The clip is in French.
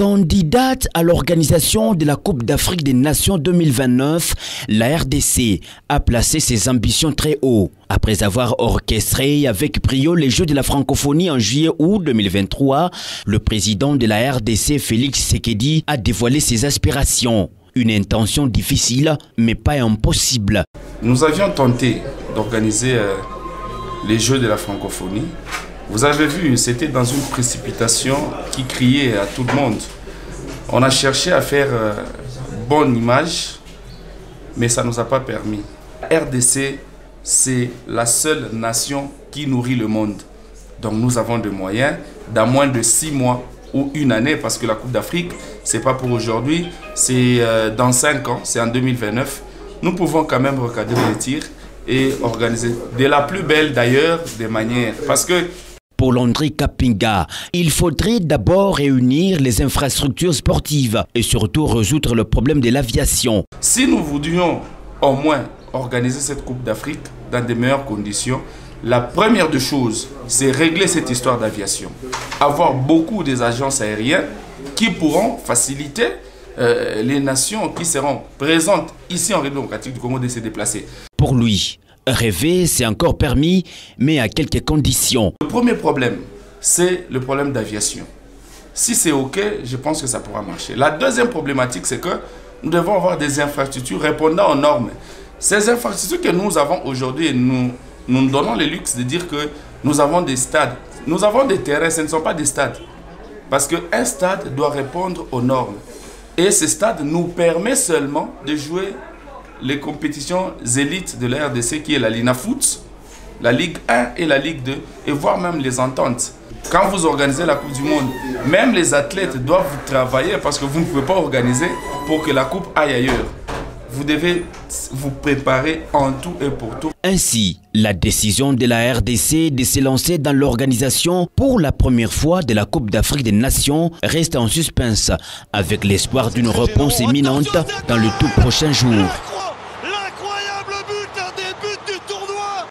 Candidate à l'organisation de la Coupe d'Afrique des Nations 2029, la RDC a placé ses ambitions très haut. Après avoir orchestré avec brio les Jeux de la francophonie en juillet-août 2023, le président de la RDC, Félix Tshisekedi, a dévoilé ses aspirations. Une intention difficile, mais pas impossible. Nous avions tenté d'organiser les Jeux de la francophonie. Vous avez vu, c'était dans une précipitation qui criait à tout le monde. On a cherché à faire bonne image, mais ça ne nous a pas permis. La RDC, c'est la seule nation qui nourrit le monde. Donc nous avons des moyens, dans moins de 6 mois ou une année, parce que la Coupe d'Afrique, ce n'est pas pour aujourd'hui, c'est dans 5 ans, c'est en 2029. Nous pouvons quand même recadrer les tirs et organiser de la plus belle d'ailleurs des manières. Parce que pour Landry Kapinga, il faudrait d'abord réunir les infrastructures sportives et surtout résoudre le problème de l'aviation. Si nous voudrions au moins organiser cette Coupe d'Afrique dans de meilleures conditions, la première des choses, c'est régler cette histoire d'aviation. Avoir beaucoup des agences aériennes qui pourront faciliter les nations qui seront présentes ici en République démocratique du Congo de se déplacer. Pour lui, rêver, c'est encore permis, mais à quelques conditions. Le premier problème, c'est le problème d'aviation. Si c'est OK, je pense que ça pourra marcher. La deuxième problématique, c'est que nous devons avoir des infrastructures répondant aux normes. Ces infrastructures que nous avons aujourd'hui, nous donnons le luxe de dire que nous avons des stades. Nous avons des terrains, ce ne sont pas des stades. Parce qu'un stade doit répondre aux normes. Et ce stade nous permet seulement de jouer les compétitions élites de la RDC, qui est la Linafoot, la Ligue 1 et la Ligue 2, et voire même les ententes. Quand vous organisez la Coupe du Monde, même les athlètes doivent travailler parce que vous ne pouvez pas organiser pour que la Coupe aille ailleurs. Vous devez vous préparer en tout et pour tout. Ainsi, la décision de la RDC de se lancer dans l'organisation pour la première fois de la Coupe d'Afrique des Nations reste en suspens, avec l'espoir d'une réponse imminente dans le tout prochain jour.